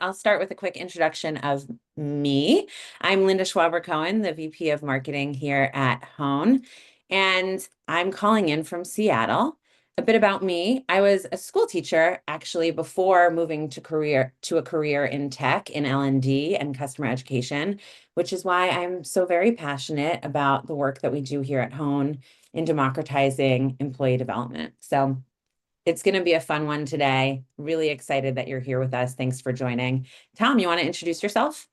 I'll start with a quick introduction of me. I'm Linda Schwaber-Cohen, the VP of Marketing here at Hone, and I'm calling in from Seattle. A bit about me. I was a school teacher actually before moving to a career in tech in L&D and customer education, which is why I'm so very passionate about the work that we do here at Hone in democratizing employee development. So it's going to be a fun one today. Really excited that you're here with us. Thanks for joining. Tom, you want to introduce yourself?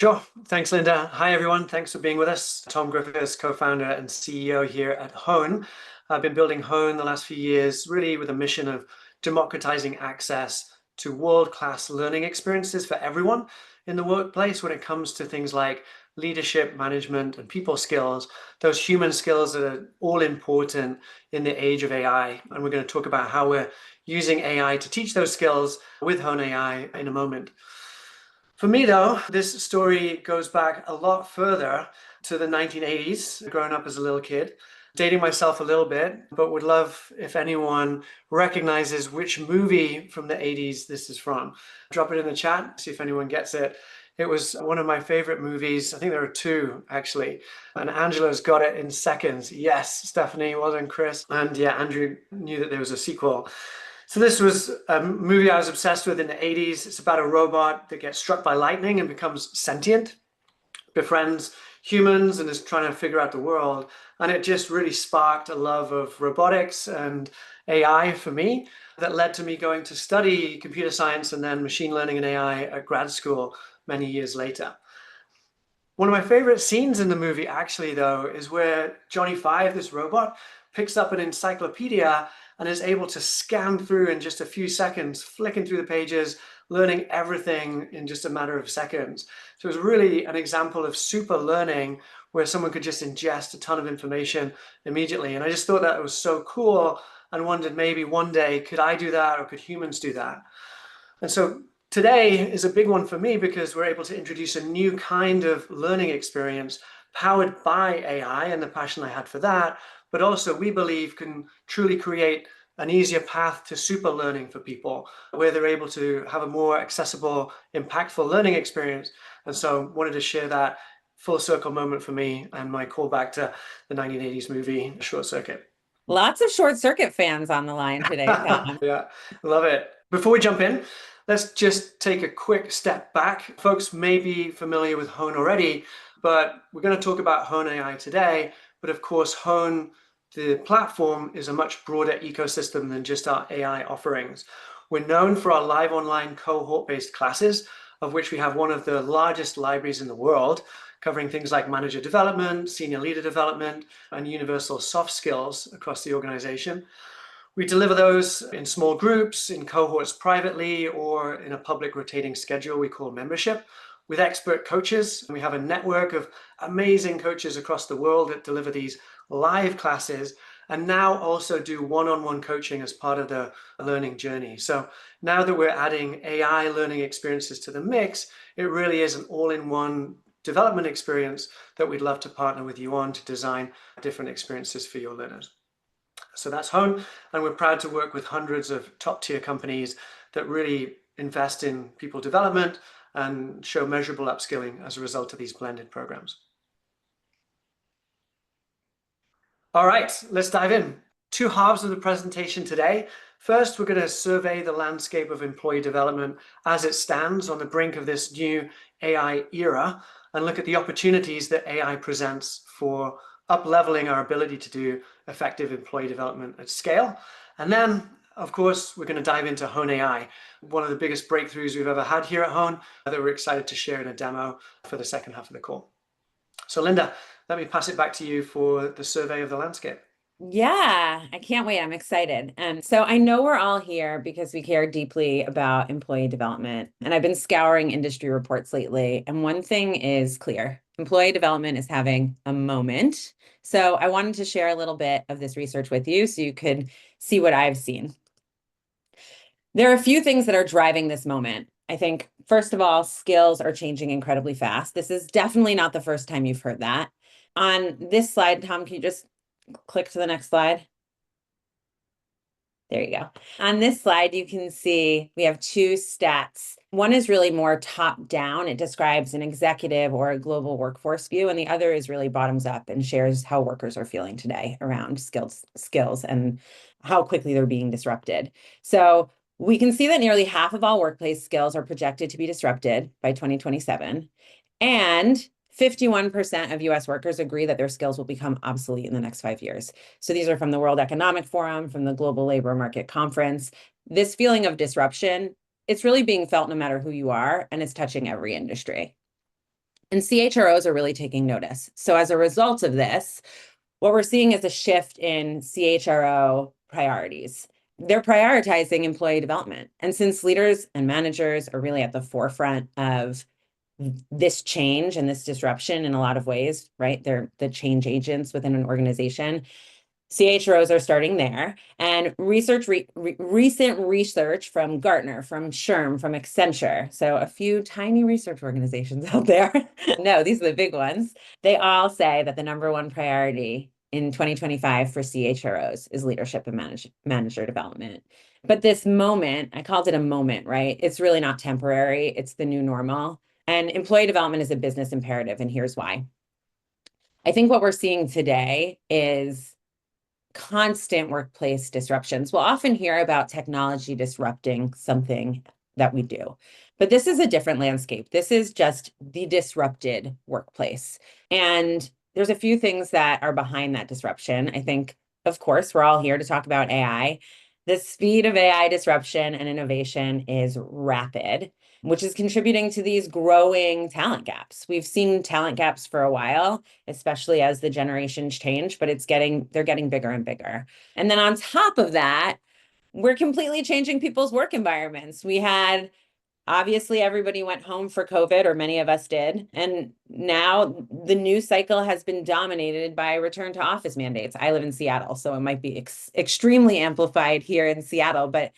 Sure. Thanks, Linda. Hi, everyone. Thanks for being with us. Tom Griffiths, co-founder and CEO here at Hone. I've been building Hone the last few years, really with a mission of democratizing access to world-class learning experiences for everyone in the workplace when it comes to things like leadership, management, and people skills, those human skills that are all important in the age of AI. And we're going to talk about how we're using AI to teach those skills with Hone AI in a moment. For me, though, this story goes back a lot further to the 1980s, growing up as a little kid, dating myself a little bit, but would love if anyone recognizes which movie from the 80s this is from. Drop it in the chat, see if anyone gets it. It was one of my favorite movies. I think there are two, actually. And Angela's got it in seconds. Yes, Stephanie, well done, Chris. And yeah, Andrew knew that there was a sequel. So this was a movie I was obsessed with in the 80s. It's about a robot that gets struck by lightning and becomes sentient, befriends humans, and is trying to figure out the world. And it just really sparked a love of robotics and AI for me that led to me going to study computer science and then machine learning and AI at grad school many years later. One of my favorite scenes in the movie, actually, though, is where Johnny Five, this robot, picks up an encyclopedia and is able to scan through in just a few seconds, flicking through the pages, learning everything in just a matter of seconds. So it was really an example of super learning where someone could just ingest a ton of information immediately. And I just thought that was so cool and wondered maybe one day, could I do that or could humans do that? And so today is a big one for me because we're able to introduce a new kind of learning experience powered by AI and the passion I had for that, but also we believe can truly create an easier path to super learning for people where they're able to have a more accessible, impactful learning experience. And so wanted to share that full circle moment for me and my callback to the 1980s movie, Short Circuit. Lots of short circuit fans on the line today, Tom. Yeah, love it. Before we jump in, let's just take a quick step back. Folks may be familiar with Hone already, but we're going to talk about Hone AI today. But of course, Hone, the platform, is a much broader ecosystem than just our AI offerings. We're known for our live online cohort-based classes, of which we have one of the largest libraries in the world, covering things like manager development, senior leader development, and universal soft skills across the organization. We deliver those in small groups, in cohorts privately, or in a public rotating schedule we call membership, with expert coaches. We have a network of amazing coaches across the world that deliver these live classes and now also do one-on-one coaching as part of the learning journey. So now that we're adding AI learning experiences to the mix, it really is an all-in-one development experience that we'd love to partner with you on to design different experiences for your learners. So that's Hone, and we're proud to work with hundreds of top-tier companies that really invest in people development and show measurable upskilling as a result of these blended programs. All right, let's dive in. Two halves of the presentation today. First, we're going to survey the landscape of employee development as it stands on the brink of this new AI era and look at the opportunities that AI presents for up-leveling our ability to do effective employee development at scale. And then, of course, we're going to dive into Hone AI, one of the biggest breakthroughs we've ever had here at Hone that we're excited to share in a demo for the second half of the call. So Linda, let me pass it back to you for the survey of the landscape. Yeah, I can't wait. I'm excited. So I know we're all here because we care deeply about employee development. And I've been scouring industry reports lately. And one thing is clear, employee development is having a moment. So I wanted to share a little bit of this research with you so you could see what I've seen. There are a few things that are driving this moment. I think, first of all, skills are changing incredibly fast. This is definitely not the first time you've heard that. On this slide, Tom, can you just click to the next slide? There you go. On this slide, you can see we have two stats. One is really more top down. It describes an executive or a global workforce view, and the other is really bottoms up and shares how workers are feeling today around skills and how quickly they're being disrupted. So we can see that nearly half of all workplace skills are projected to be disrupted by 2027. And 51% of US workers agree that their skills will become obsolete in the next 5 years. So these are from the World Economic Forum, from the Global Labor Market Conference. This feeling of disruption, it's really being felt no matter who you are, and it's touching every industry. And CHROs are really taking notice. So as a result of this, what we're seeing is a shift in CHRO priorities. They're prioritizing employee development. And since leaders and managers are really at the forefront of this change and this disruption in a lot of ways, right? They're the change agents within an organization. CHROs are starting there. And recent research from Gartner, from SHRM, from Accenture, so a few tiny research organizations out there. No, these are the big ones. They all say that the number one priority in 2025 for CHROs is leadership and manager development. But this moment, I called it a moment, right? It's really not temporary. It's the new normal. And employee development is a business imperative, and here's why. I think what we're seeing today is constant workplace disruptions. We'll often hear about technology disrupting something that we do, but this is a different landscape. This is just the disrupted workplace. And there's a few things that are behind that disruption. I think, of course, we're all here to talk about AI. The speed of AI disruption and innovation is rapid, which is contributing to these growing talent gaps. We've seen talent gaps for a while, especially as the generations change, but they're getting bigger and bigger. And then on top of that, we're completely changing people's work environments. Obviously, everybody went home for COVID, or many of us did. And now the news cycle has been dominated by return to office mandates. I live in Seattle, so it might be extremely amplified here in Seattle, but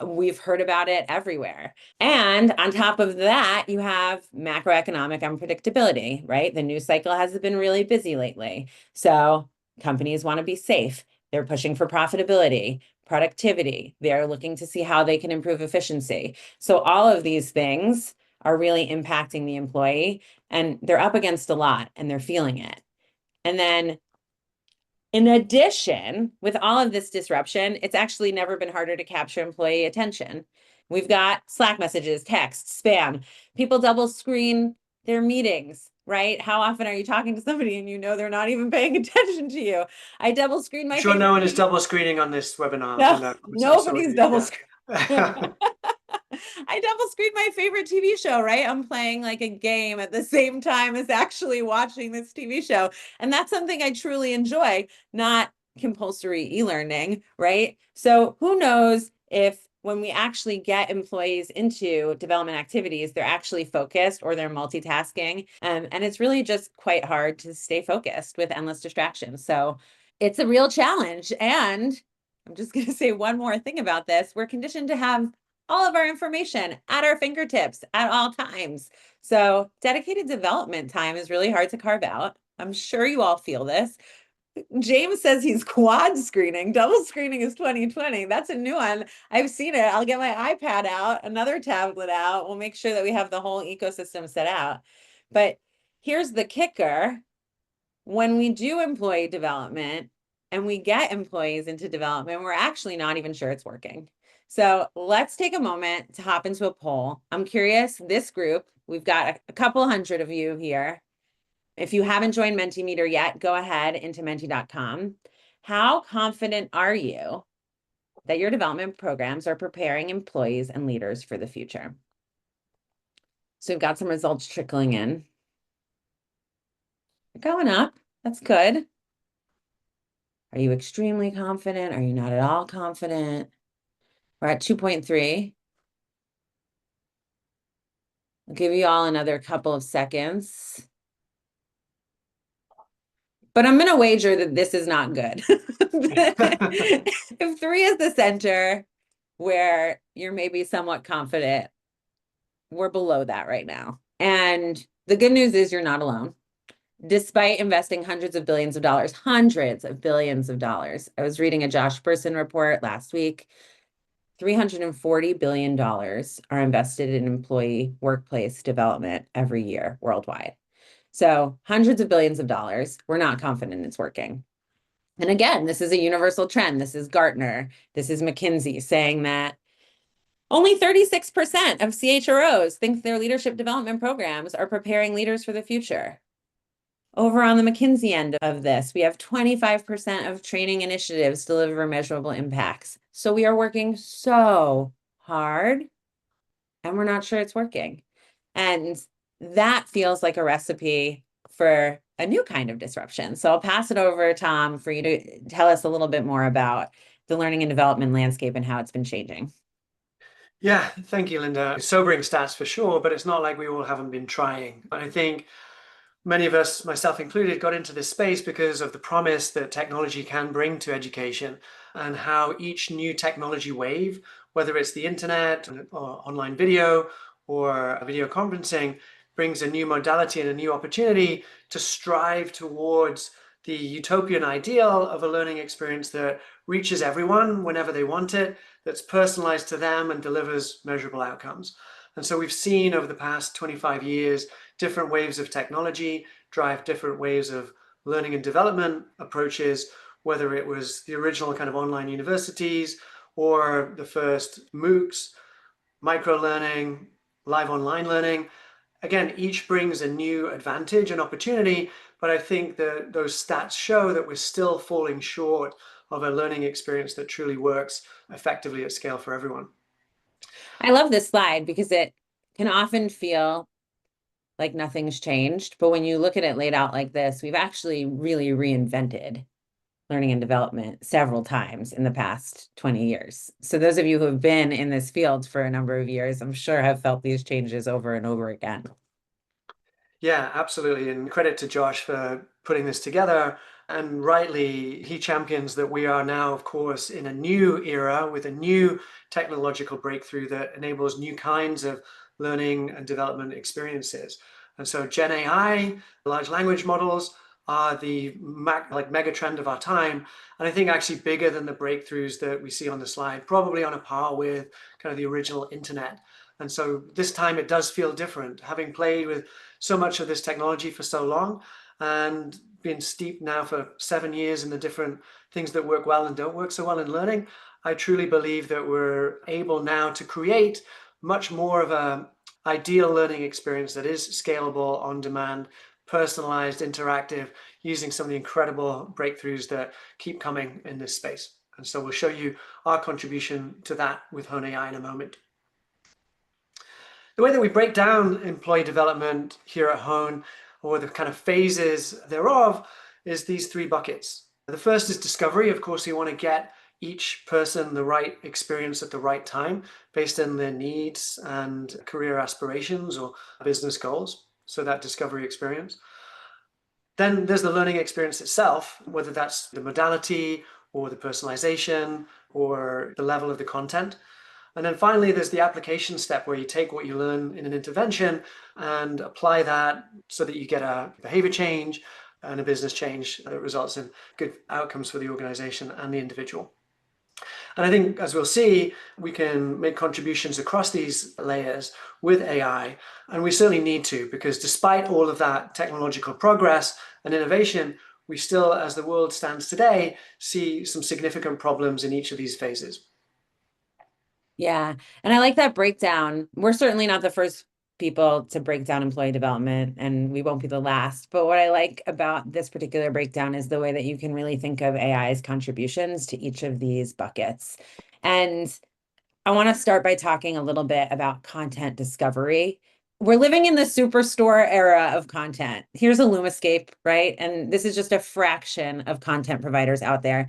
we've heard about it everywhere. And on top of that, you have macroeconomic unpredictability, right? The news cycle has been really busy lately. So companies want to be safe. They're pushing for profitability, productivity. They're looking to see how they can improve efficiency. So all of these things are really impacting the employee, and they're up against a lot and they're feeling it. And then in addition, with all of this disruption, it's actually never been harder to capture employee attention. We've got Slack messages, texts, spam. People double screen their meetings, right? How often are you talking to somebody and you know they're not even paying attention to you? I double screen I'm my sure favorite no one is TV. double screening on this webinar. No, I know. I saw nobody's you. double Yeah. screen. I double screen my favorite TV show, right? I'm playing like a game at the same time as actually watching this TV show. And that's something I truly enjoy, not compulsory e-learning, right? So who knows if when we actually get employees into development activities, they're actually focused or they're multitasking. And it's really just quite hard to stay focused with endless distractions. So it's a real challenge. And I'm just going to say one more thing about this. We're conditioned to have all of our information at our fingertips at all times. So dedicated development time is really hard to carve out. I'm sure you all feel this. James says he's quad screening. Double screening is 2020. That's a new one. I've seen it. I'll get my iPad out, another tablet out. We'll make sure that we have the whole ecosystem set out. But here's the kicker. When we do employee development and we get employees into development, we're actually not even sure it's working. So let's take a moment to hop into a poll. I'm curious, this group, we've got a couple hundred of you here. If you haven't joined Mentimeter yet, go ahead into menti.com. How confident are you that your development programs are preparing employees and leaders for the future? So we've got some results trickling in. Going up. That's good. Are you extremely confident? Are you not at all confident? We're at 2.3. I'll give you all another couple of seconds. But I'm going to wager that this is not good. If 3 is the center where you're maybe somewhat confident, we're below that right now. And the good news is you're not alone. despite investing hundreds of billions of dollars. I was reading a Josh Bersin report last week. $340 billion are invested in employee workplace development every year worldwide. So hundreds of billions of dollars. We're not confident it's working. And again, this is a universal trend. This is Gartner. This is McKinsey saying that only 36% of CHROs think their leadership development programs are preparing leaders for the future. Over on the McKinsey end of this, we have 25% of training initiatives deliver measurable impacts. So we are working so hard and we're not sure it's working. And that feels like a recipe for a new kind of disruption. So I'll pass it over, Tom, for you to tell us a little bit more about the learning and development landscape and how it's been changing. Yeah, thank you, Linda. Sobering stats for sure, but it's not like we all haven't been trying. I think many of us, myself included, got into this space because of the promise that technology can bring to education and how each new technology wave, whether it's the internet or online video or video conferencing, brings a new modality and a new opportunity to strive towards the utopian ideal of a learning experience that reaches everyone whenever they want it, that's personalized to them and delivers measurable outcomes. And so we've seen over the past 25 years different waves of technology drive different waves of learning and development approaches, whether it was the original kind of online universities or the first MOOCs, micro learning, live online learning. Again, each brings a new advantage and opportunity, but I think that those stats show that we're still falling short of a learning experience that truly works effectively at scale for everyone. I love this slide because it can often feel like nothing's changed. But when you look at it laid out like this, we've actually really reinvented learning and development several times in the past 20 years. So those of you who have been in this field for a number of years, I'm sure have felt these changes over and over again. Yeah, absolutely. And credit to Josh for putting this together. And rightly, he champions that we are now, of course, in a new era with a new technological breakthrough that enables new kinds of learning and development experiences. And so Gen AI, large language models, are the mega trend of our time. And I think actually bigger than the breakthroughs that we see on the slide, probably on a par with kind of the original internet. And so this time it does feel different, having played with so much of this technology for so long and been steeped now for 7 years in the different things that work well and don't work so well in learning. I truly believe that we're able now to create much more of an ideal learning experience that is scalable, on demand, personalized, interactive, using some of the incredible breakthroughs that keep coming in this space. And so we'll show you our contribution to that with Hone AI in a moment. The way that we break down employee development here at Hone, or the kind of phases thereof, is these three buckets. The first is discovery. Of course, you want to get each person the right experience at the right time based on their needs and career aspirations or business goals. So that discovery experience. Then there's the learning experience itself, whether that's the modality or the personalization or the level of the content. And then finally, there's the application step where you take what you learn in an intervention and apply that so that you get a behavior change and a business change that results in good outcomes for the organization and the individual. And I think, as we'll see, we can make contributions across these layers with AI, and we certainly need to, because despite all of that technological progress and innovation, we still, as the world stands today, see some significant problems in each of these phases. Yeah. And I like that breakdown. We're certainly not the first people to break down employee development, and we won't be the last. But what I like about this particular breakdown is the way that you can really think of AI's contributions to each of these buckets. And I want to start by talking a little bit about content discovery. We're living in the superstore era of content. Here's a Lumascape, right? And this is just a fraction of content providers out there.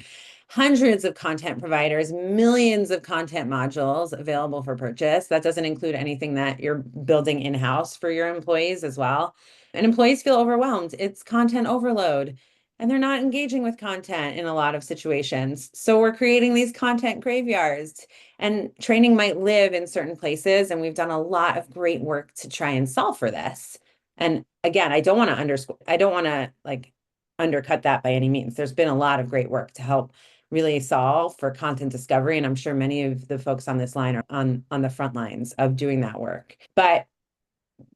Hundreds of content providers, millions of content modules available for purchase. That doesn't include anything that you're building in-house for your employees as well. And employees feel overwhelmed. It's content overload, and they're not engaging with content in a lot of situations. So we're creating these content graveyards, and training might live in certain places. And we've done a lot of great work to try and solve for this. And again, I don't want to like undercut that by any means. There's been a lot of great work to help really solve for content discovery. And I'm sure many of the folks on this line are on the front lines of doing that work. But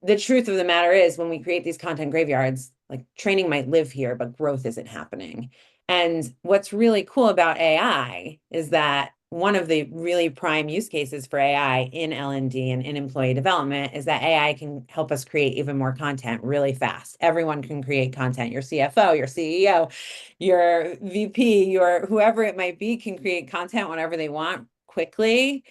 the truth of the matter is when we create these content graveyards, like training might live here, but growth isn't happening. And what's really cool about AI is that one of the really prime use cases for AI in L&D and in employee development is that AI can help us create even more content really fast. Everyone can create content. Your CFO, your CEO, your VP, your whoever it might be can create content whenever they want quickly.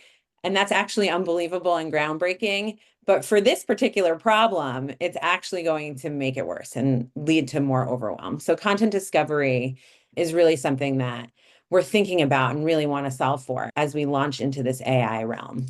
And that's actually unbelievable and groundbreaking. But for this particular problem, it's actually going to make it worse and lead to more overwhelm. So content discovery is really something that we're thinking about and really want to solve for as we launch into this AI realm.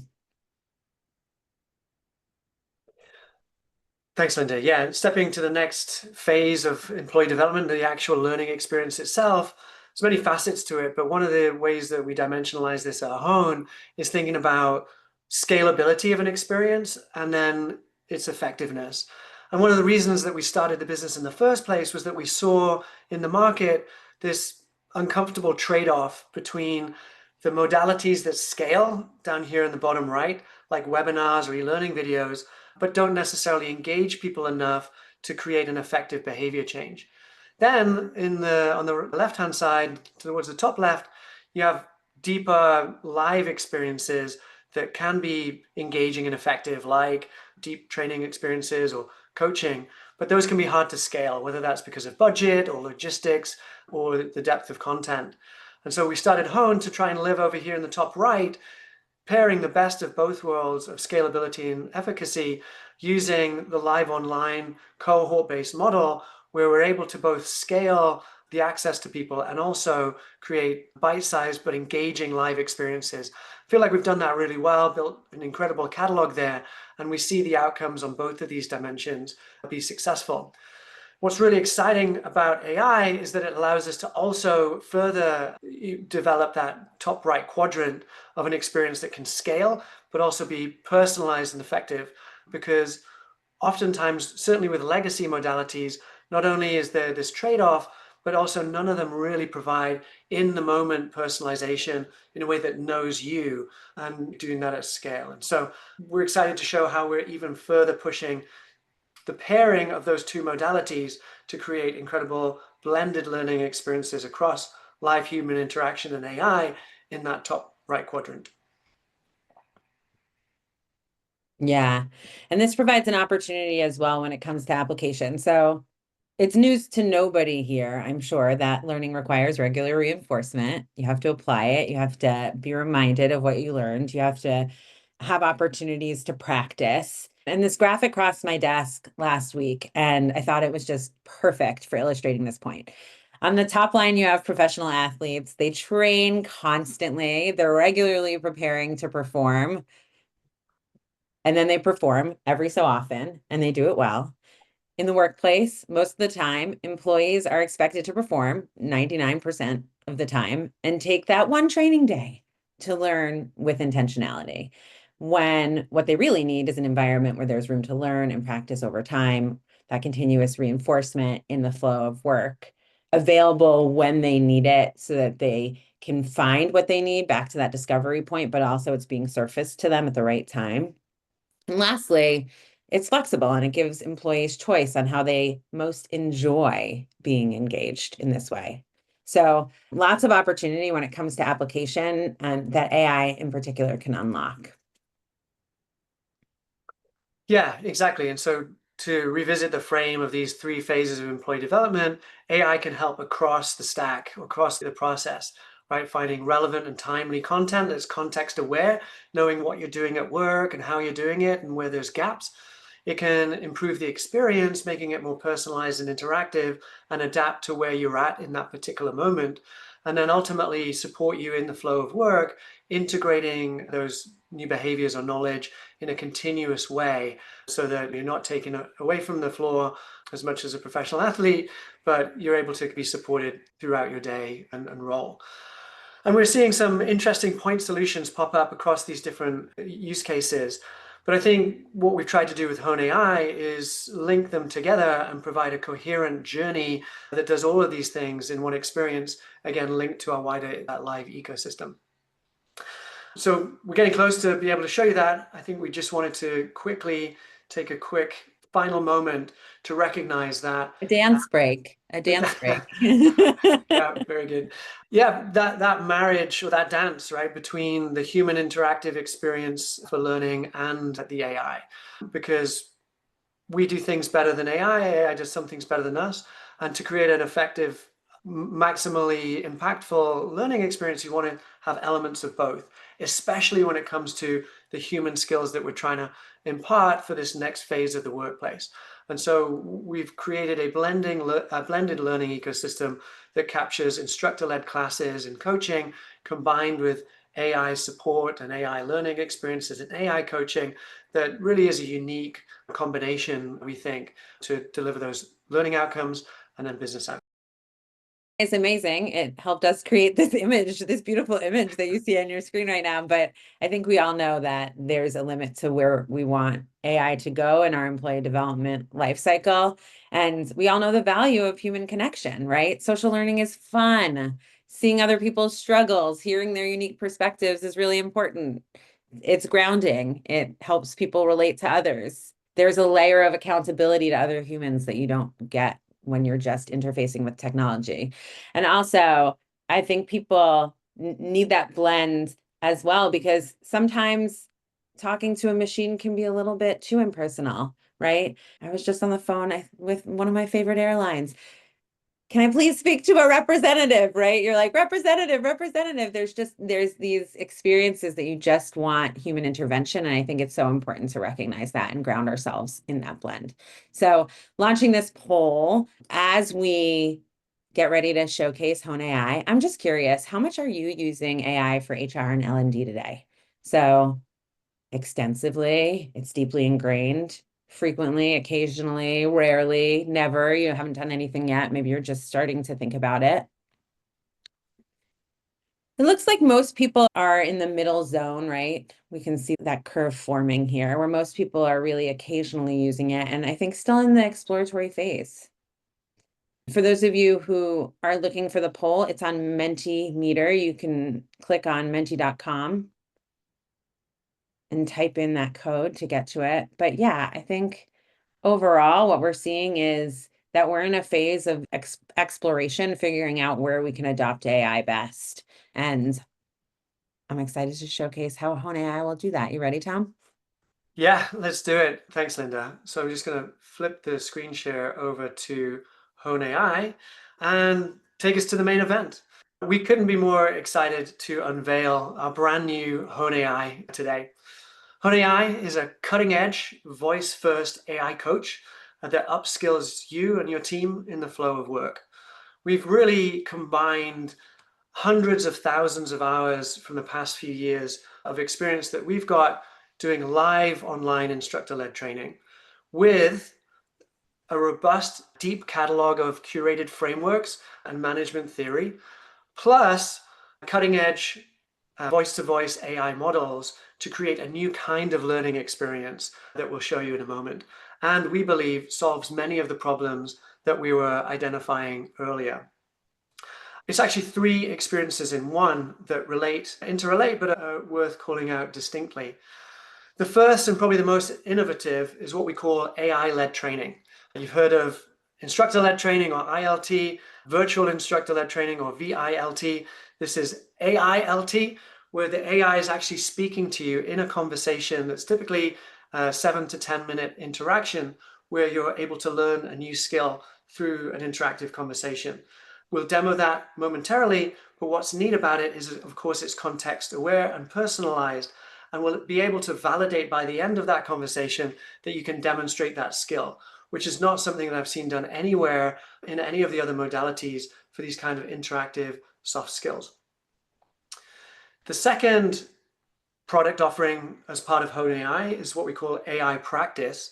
Thanks, Linda. Yeah, stepping to the next phase of employee development, the actual learning experience itself, there's many facets to it, but one of the ways that we dimensionalize this at Hone is thinking about scalability of an experience and then its effectiveness. And one of the reasons that we started the business in the first place was that we saw in the market this uncomfortable trade-off between the modalities that scale down here in the bottom right, like webinars or e-learning videos, but don't necessarily engage people enough to create an effective behavior change. Then on the left-hand side, towards the top left, you have deeper live experiences that can be engaging and effective, like deep training experiences or coaching, but those can be hard to scale, whether that's because of budget or logistics or the depth of content. And so we started Hone to try and live over here in the top right, pairing the best of both worlds of scalability and efficacy using the live online cohort-based model where we're able to both scale the access to people and also create bite-sized but engaging live experiences. I feel like we've done that really well, built an incredible catalog there, and we see the outcomes on both of these dimensions be successful. What's really exciting about AI is that it allows us to also further develop that top right quadrant of an experience that can scale, but also be personalized and effective. Because oftentimes, certainly with legacy modalities, not only is there this trade-off, but also none of them really provide in the moment personalization in a way that knows you and doing that at scale. And so we're excited to show how we're even further pushing the pairing of those two modalities to create incredible blended learning experiences across live human interaction and AI in that top right quadrant. Yeah. And this provides an opportunity as well when it comes to application. So it's news to nobody here, I'm sure, that learning requires regular reinforcement. You have to apply it. You have to be reminded of what you learned. You have to have opportunities to practice. And this graphic crossed my desk last week, and I thought it was just perfect for illustrating this point. On the top line, you have professional athletes. They train constantly. They're regularly preparing to perform, and then they perform every so often, and they do it well. In the workplace, most of the time, employees are expected to perform 99% of the time and take that one training day to learn with intentionality. When what they really need is an environment where there's room to learn and practice over time, that continuous reinforcement in the flow of work, available when they need it so that they can find what they need back to that discovery point, but also it's being surfaced to them at the right time. And lastly, it's flexible and it gives employees choice on how they most enjoy being engaged in this way. So lots of opportunity when it comes to application and that AI in particular can unlock. Yeah, exactly. And so to revisit the frame of these three phases of employee development, AI can help across the stack, across the process, right? Finding relevant and timely content that's context aware, knowing what you're doing at work and how you're doing it and where there's gaps. It can improve the experience, making it more personalized and interactive and adapt to where you're at in that particular moment. And then ultimately support you in the flow of work, integrating those new behaviors or knowledge in a continuous way so that you're not taken away from the floor as much as a professional athlete, but you're able to be supported throughout your day and role. And we're seeing some interesting point solutions pop up across these different use cases. But I think what we've tried to do with Hone AI is link them together and provide a coherent journey that does all of these things in one experience, again, linked to our wider live ecosystem. So we're getting close to be able to show you that. I think we just wanted to quickly take a quick final moment to recognize that. A dance break, a dance break. Yeah, very good. Yeah, that marriage or that dance, right, between the human interactive experience for learning and the AI, because we do things better than AI does some things better than us. And to create an effective, maximally impactful learning experience, you want to have elements of both, especially when it comes to the human skills that we're trying to impart for this next phase of the workplace. And so we've created a blended learning ecosystem that captures instructor-led classes and coaching combined with AI support and AI learning experiences and AI coaching that really is a unique combination, we think, to deliver those learning outcomes and then business outcomes. It's amazing. It helped us create this image, this beautiful image that you see on your screen right now. But I think we all know that there's a limit to where we want AI to go in our employee development life cycle. And we all know the value of human connection, right? Social learning is fun. Seeing other people's struggles, hearing their unique perspectives is really important. It's grounding. It helps people relate to others. There's a layer of accountability to other humans that you don't get when you're just interfacing with technology. And also, I think people need that blend as well, because sometimes talking to a machine can be a little bit too impersonal, right? I was just on the phone with one of my favorite airlines. Can I please speak to a representative, right? You're like, representative, representative. There's these experiences that you just want human intervention. And I think it's so important to recognize that and ground ourselves in that blend. So launching this poll as we get ready to showcase Hone AI, I'm just curious, how much are you using AI for HR and L&D today? So extensively, it's deeply ingrained, frequently, occasionally, rarely, never. You haven't done anything yet. Maybe you're just starting to think about it. It looks like most people are in the middle zone, right? We can see that curve forming here, where most people are really occasionally using it, and I think still in the exploratory phase. For those of you who are looking for the poll, it's on Mentimeter. You can click on menti.com and type in that code to get to it. But yeah, I think overall, what we're seeing is that we're in a phase of exploration, figuring out where we can adopt AI best. And I'm excited to showcase how Hone AI will do that. You ready, Tom? Yeah, let's do it. Thanks, Linda. So I'm just going to flip the screen share over to Hone AI and take us to the main event. We couldn't be more excited to unveil our brand new Hone AI today. Hone AI is a cutting-edge, voice-first AI coach that upskills you and your team in the flow of work. We've really combined hundreds of thousands of hours from the past few years of experience that we've got doing live online instructor-led training with a robust, deep catalog of curated frameworks and management theory, plus cutting-edge voice-to-voice AI models to create a new kind of learning experience that we'll show you in a moment. And we believe solves many of the problems that we were identifying earlier. It's actually three experiences in one that interrelate, but are worth calling out distinctly. The first and probably the most innovative is what we call AI-led training. You've heard of instructor-led training or ILT, virtual instructor-led training or VILT. This is AILT, where the AI is actually speaking to you in a conversation that's typically a 7 to 10 minute interaction where you're able to learn a new skill through an interactive conversation. We'll demo that momentarily, but what's neat about it is, of course, it's context aware and personalized, and we'll be able to validate by the end of that conversation that you can demonstrate that skill, which is not something that I've seen done anywhere in any of the other modalities for these kind of interactive soft skills. The second product offering as part of Hone AI is what we call AI Practice.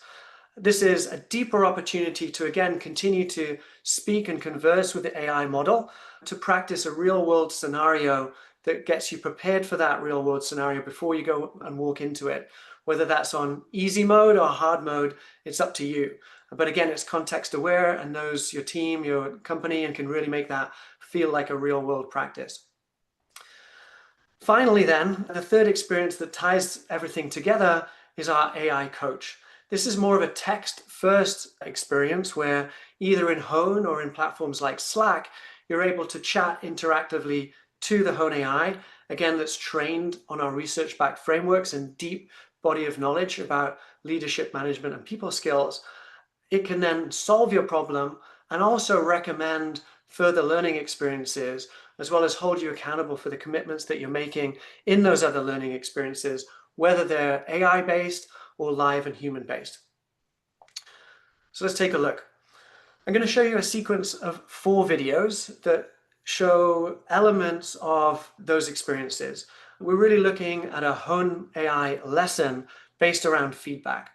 This is a deeper opportunity to, again, continue to speak and converse with the AI model to practice a real-world scenario that gets you prepared for that real-world scenario before you go and walk into it. Whether that's on easy mode or hard mode, it's up to you. But again, it's context aware and knows your team, your company, and can really make that feel like a real world practice. Finally, then, the third experience that ties everything together is our AI coach. This is more of a text-first experience where either in Hone or in platforms like Slack, you're able to chat interactively to the Hone AI, again, that's trained on our research-backed frameworks and deep body of knowledge about leadership management and people skills. It can then solve your problem and also recommend further learning experiences, as well as hold you accountable for the commitments that you're making in those other learning experiences, whether they're AI-based or live and human-based. So let's take a look. I'm going to show you a sequence of 4 videos that show elements of those experiences. We're really looking at a Hone AI lesson based around feedback.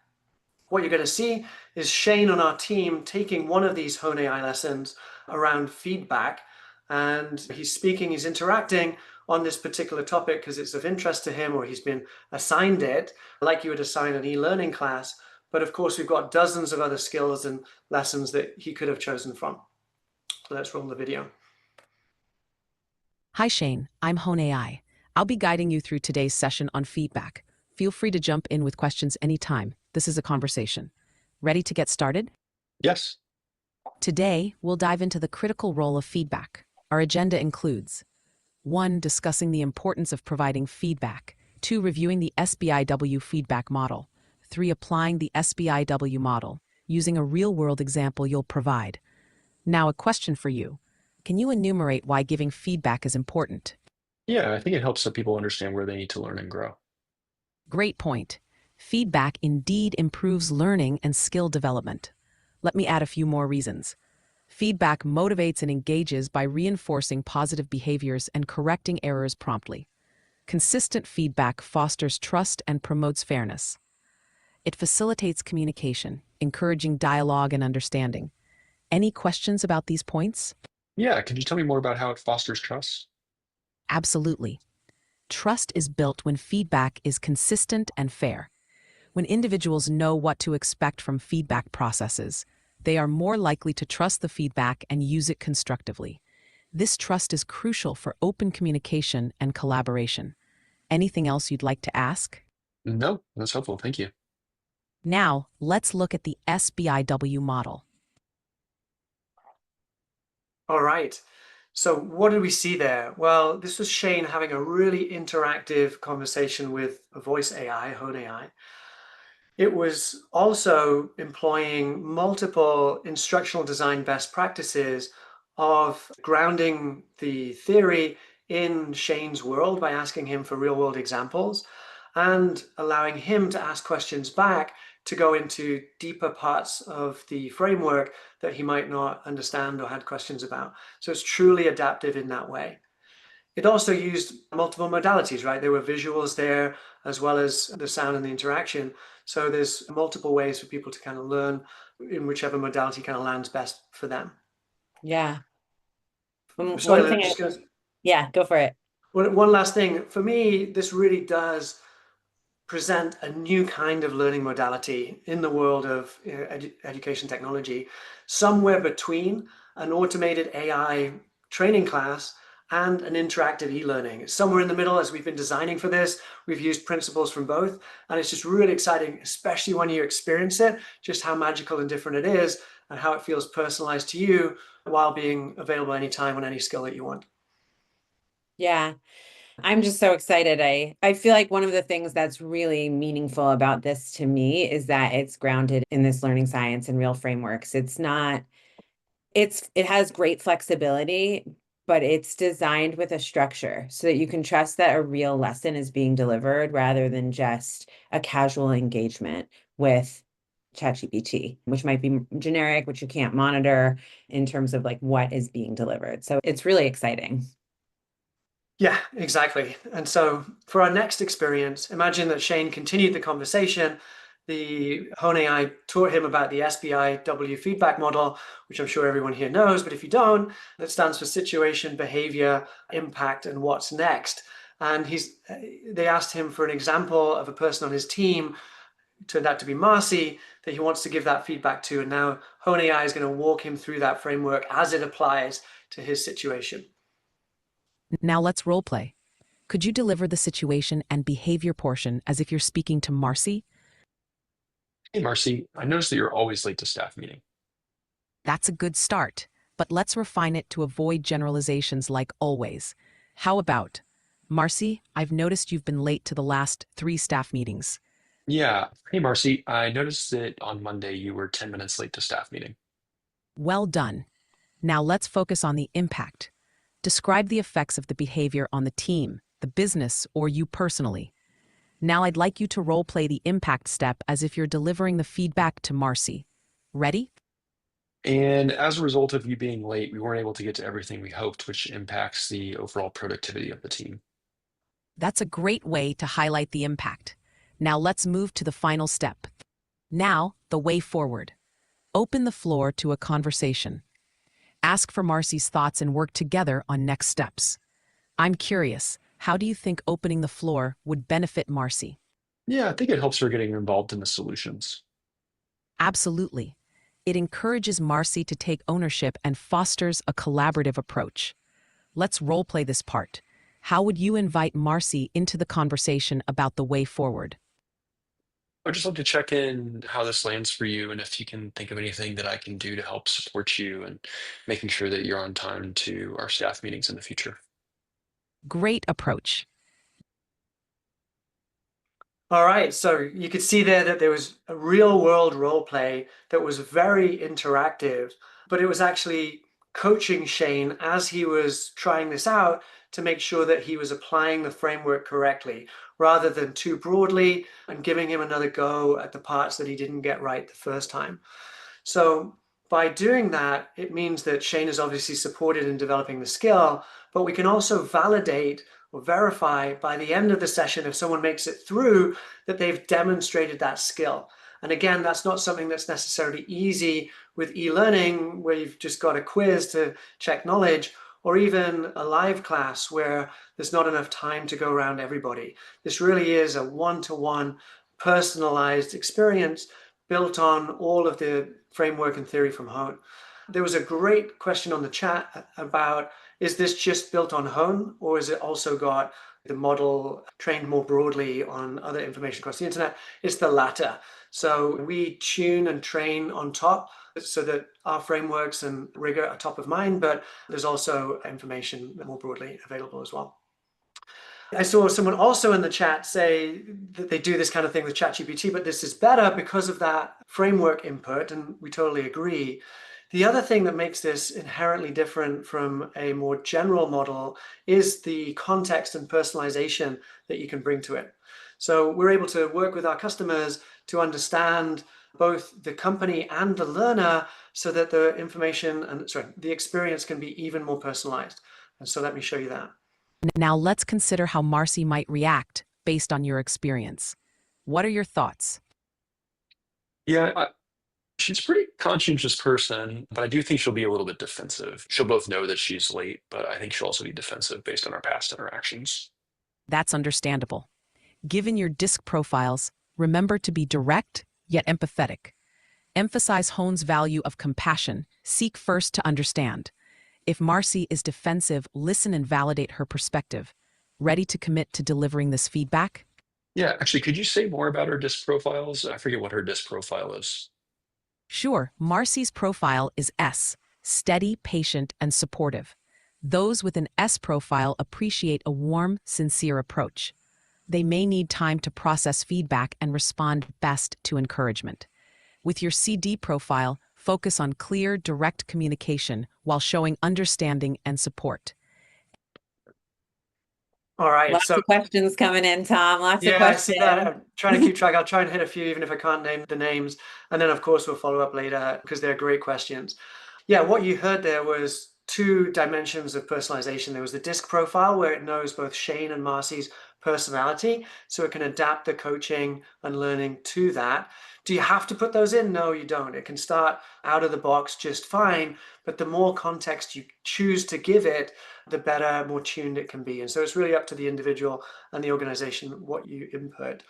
What you're going to see is Shane on our team taking one of these Hone AI lessons around feedback, and he's interacting on this particular topic because it's of interest to him, or he's been assigned it, like you would assign an e-learning class. But of course, we've got dozens of other skills and lessons that he could have chosen from. So let's roll the video. Hi Shane, I'm Hone AI. I'll be guiding you through today's session on feedback. Feel free to jump in with questions anytime. This is a conversation. Ready to get started? Yes. Today, we'll dive into the critical role of feedback. Our agenda includes 1. Discussing the importance of providing feedback. 2. Reviewing the SBIW feedback model. 3. Applying the SBIW model, using a real-world example you'll provide. Now, a question for you. Can you enumerate why giving feedback is important? Yeah, I think it helps so people understand where they need to learn and grow. Great point. Feedback indeed improves learning and skill development. Let me add a few more reasons. Feedback motivates and engages by reinforcing positive behaviors and correcting errors promptly. Consistent feedback fosters trust and promotes fairness. It facilitates communication, encouraging dialogue and understanding. Any questions about these points? Yeah, could you tell me more about how it fosters trust? Absolutely. Trust is built when feedback is consistent and fair. When individuals know what to expect from feedback processes, they are more likely to trust the feedback and use it constructively. This trust is crucial for open communication and collaboration. Anything else you'd like to ask? No, that's helpful. Thank you. Now, let's look at the SBIW model. All right. So what did we see there? Well, this was Shane having a really interactive conversation with a voice AI, Hone AI. It was also employing multiple instructional design best practices of grounding the theory in Shane's world by asking him for real world examples and allowing him to ask questions back to go into deeper parts of the framework that he might not understand or had questions about. So it's truly adaptive in that way. It also used multiple modalities, right? There were visuals there as well as the sound and the interaction. So there's multiple ways for people to kind of learn in whichever modality kind of lands best for them. Yeah. Sorry, One thing, just gonna, yeah, go for it. one last thing. For me, this really does present a new kind of learning modality in the world of education technology, somewhere between an automated AI training class and an interactive e-learning. It's somewhere in the middle. As we've been designing for this, we've used principles from both, and it's just really exciting, especially when you experience it, just how magical and different it is and how it feels personalized to you while being available anytime on any skill that you want. Yeah. I'm just so excited. I feel like one of the things that's really meaningful about this to me is that it's grounded in this learning science and real frameworks. It has great flexibility, but it's designed with a structure so that you can trust that a real lesson is being delivered rather than just a casual engagement with ChatGPT, which might be generic, which you can't monitor in terms of like what is being delivered. So it's really exciting. Yeah, exactly. And so for our next experience, imagine that Shane continued the conversation. The Hone AI taught him about the SBIW feedback model, which I'm sure everyone here knows, but if you don't, that stands for situation, behavior, impact, and what's next. And they asked him for an example of a person on his team, turned out to be Marcy, that he wants to give that feedback to. And now Hone AI is going to walk him through that framework as it applies to his situation. Now let's role play. Could you deliver the situation and behavior portion as if you're speaking to Marcy? Hey, Marcy, I noticed that you're always late to staff meeting. That's a good start, but let's refine it to avoid generalizations like always. How about, Marcy, I've noticed you've been late to the last 3 staff meetings. Yeah. Hey, Marcy, I noticed that on Monday you were 10 minutes late to staff meeting. Well done. Now let's focus on the impact. Describe the effects of the behavior on the team, the business, or you personally. Now I'd like you to role play the impact step as if you're delivering the feedback to Marcy. Ready? And as a result of you being late, we weren't able to get to everything we hoped, which impacts the overall productivity of the team. That's a great way to highlight the impact. Now let's move to the final step. Now, the way forward. Open the floor to a conversation. Ask for Marcy's thoughts and work together on next steps. I'm curious, how do you think opening the floor would benefit Marcy? Yeah, I think it helps her getting involved in the solutions. Absolutely. It encourages Marcy to take ownership and fosters a collaborative approach. Let's role play this part. How would you invite Marcy into the conversation about the way forward? I'd just like to check in how this lands for you and if you can think of anything that I can do to help support you and making sure that you're on time to our staff meetings in the future. Great approach. All right, so you could see there that there was a real world role play that was very interactive, but it was actually coaching Shane as he was trying this out to make sure that he was applying the framework correctly, rather than too broadly and giving him another go at the parts that he didn't get right the first time. So by doing that, it means that Shane is obviously supported in developing the skill, but we can also validate or verify by the end of the session, if someone makes it through, that they've demonstrated that skill. And again, that's not something that's necessarily easy with e-learning, where you've just got a quiz to check knowledge, or even a live class where there's not enough time to go around everybody. This really is a one-to-one personalized experience built on all of the framework and theory from Hone. There was a great question on the chat about, is this just built on Hone, or is it also got the model trained more broadly on other information across the internet? It's the latter. So we tune and train on top so that our frameworks and rigor are top of mind, but there's also information more broadly available as well. I saw someone also in the chat say that they do this kind of thing with ChatGPT, but this is better because of that framework input, and we totally agree. The other thing that makes this inherently different from a more general model is the context and personalization that you can bring to it. So we're able to work with our customers to understand both the company and the learner so that the information and the experience can be even more personalized. And so let me show you that. Now let's consider how Marcy might react based on your experience. What are your thoughts? Yeah, she's a pretty conscientious person, but I do think she'll be a little bit defensive. She'll both know that she's late, but I think she'll also be defensive based on our past interactions. That's understandable. Given your disc profiles, remember to be direct yet empathetic. Emphasize Hone's value of compassion. Seek first to understand. If Marcy is defensive, listen and validate her perspective. Ready to commit to delivering this feedback? Yeah, actually, could you say more about her disc profiles? I forget what her disc profile is. Sure, Marcy's profile is S, steady, patient, and supportive. Those with an S profile appreciate a warm, sincere approach. They may need time to process feedback and respond best to encouragement. With your CD profile, focus on clear, direct communication while showing understanding and support. All right, Lots so of questions coming in, Tom. Lots of yeah, I see that. questions. I'm trying to keep track. I'll try and hit a few, even if I can't name the names. And then, of course, we'll follow up later because they're great questions. Yeah, what you heard there was two dimensions of personalization. There was the disc profile, where it knows both Shane and Marcy's personality, so it can adapt the coaching and learning to that. Do you have to put those in? No, you don't. It can start out of the box just fine, but the more context you choose to give it, the better, more tuned it can be. And so it's really up to the individual and the organization what you input.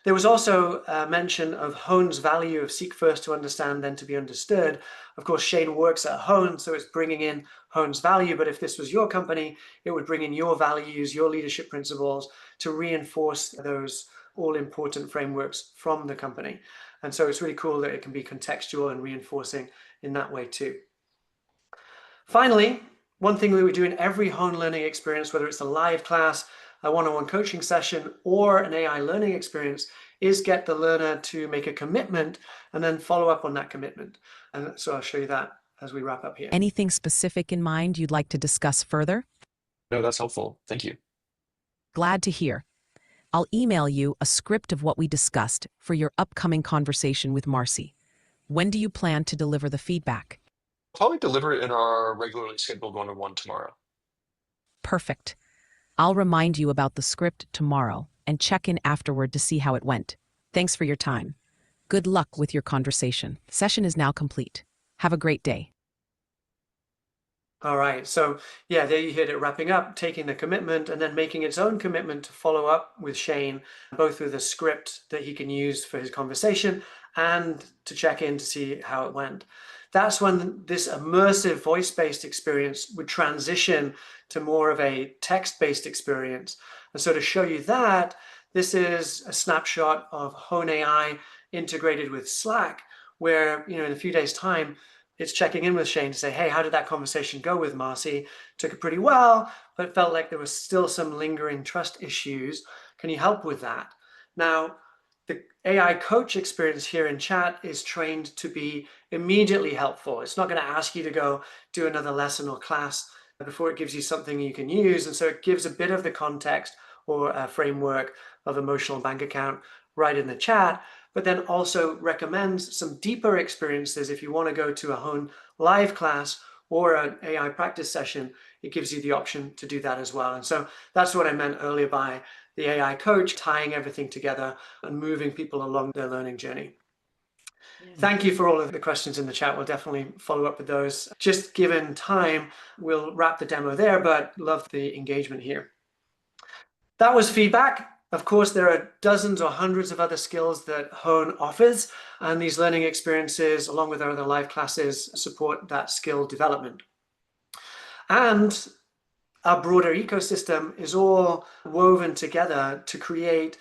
There was also a mention of Hone's value of seek first to understand, then to be understood. Of course, Shane works at Hone, so it's bringing in Hone's value. But if this was your company, it would bring in your values, your leadership principles to reinforce those all-important frameworks from the company. And so it's really cool that it can be contextual and reinforcing in that way too. Finally, one thing that we do in every Hone learning experience, whether it's a live class, a one-on-one coaching session, or an AI learning experience, is get the learner to make a commitment and then follow up on that commitment. And so I'll show you that as we wrap up here. Anything specific in mind you'd like to discuss further? No, that's helpful. Thank you. Glad to hear. I'll email you a script of what we discussed for your upcoming conversation with Marcy. When do you plan to deliver the feedback? Probably deliver it in our regularly scheduled one-on-one tomorrow. Perfect. I'll remind you about the script tomorrow and check in afterward to see how it went. Thanks for your time. Good luck with your conversation. Session is now complete. Have a great day. All right, so yeah, there you heard it wrapping up, taking the commitment and then making its own commitment to follow up with Shane, both with a script that he can use for his conversation and to check in to see how it went. That's when this immersive voice-based experience would transition to more of a text-based experience. And so to show you that, this is a snapshot of Hone AI integrated with Slack, where, in a few days' time, it's checking in with Shane to say, hey, how did that conversation go with Marcy? Took it pretty well, but it felt like there was still some lingering trust issues. Can you help with that? Now, the AI coach experience here in chat is trained to be immediately helpful. It's not going to ask you to go do another lesson or class before it gives you something you can use. And so it gives a bit of the context or a framework of emotional bank account right in the chat, but then also recommends some deeper experiences. If you want to go to a Hone live class or an AI practice session, it gives you the option to do that as well. And so that's what I meant earlier by the AI coach tying everything together and moving people along their learning journey. Yeah. Thank you for all of the questions in the chat. We'll definitely follow up with those. Just given time, we'll wrap the demo there, but love the engagement here. That was feedback. Of course, there are dozens or hundreds of other skills that Hone offers, and these learning experiences, along with our other live classes, support that skill development. And our broader ecosystem is all woven together to create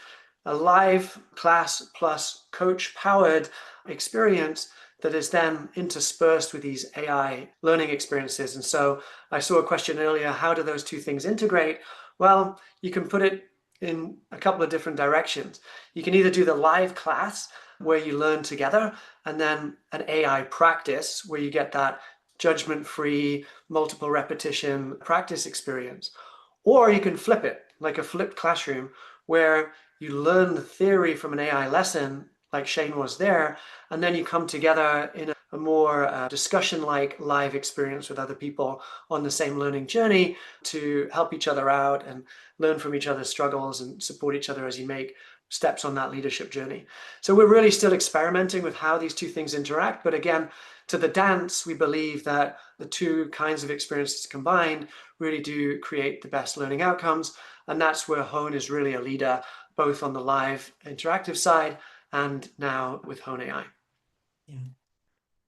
a live class plus coach-powered experience that is then interspersed with these AI learning experiences. And so I saw a question earlier, how do those two things integrate? Well, you can put it in a couple of different directions. You can either do the live class where you learn together, and then an AI practice where you get that judgment-free, multiple repetition practice experience. Or you can flip it, like a flipped classroom, where you learn the theory from an AI lesson, like Shane was there, and then you come together in a more discussion-like live experience with other people on the same learning journey to help each other out and learn from each other's struggles and support each other as you make steps on that leadership journey. So we're really still experimenting with how these two things interact. But again, to the dance, we believe that the two kinds of experiences combined really do create the best learning outcomes. And that's where Hone is really a leader, both on the live interactive side and now with Hone AI. Yeah.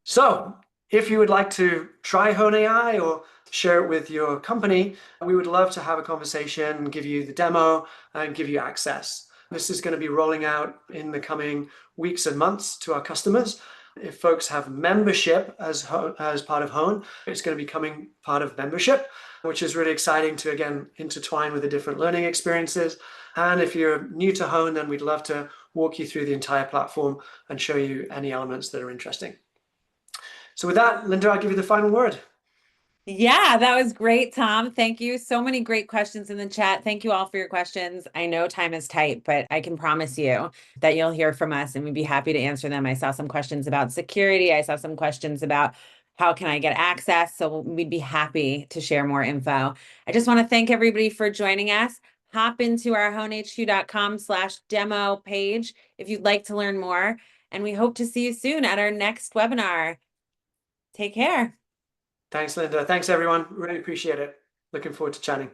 So if you would like to try Hone AI or share it with your company, we would love to have a conversation, give you the demo, and give you access. This is going to be rolling out in the coming weeks and months to our customers. If folks have membership as part of Hone, it's going to be becoming part of membership, which is really exciting to, again, intertwine with the different learning experiences. And if you're new to Hone, then we'd love to walk you through the entire platform and show you any elements that are interesting. So with that, Linda, I'll give you the final word. Yeah, that was great, Tom. Thank you. So many great questions in the chat. Thank you all for your questions. I know time is tight, but I can promise you that you'll hear from us and we'd be happy to answer them. I saw some questions about security. I saw some questions about how can I get access? So we'd be happy to share more info. I just want to thank everybody for joining us. Hop into our honehq.com/demo page if you'd like to learn more. And we hope to see you soon at our next webinar. Take care. Thanks, Linda. Thanks, everyone. Really appreciate it. Looking forward to chatting.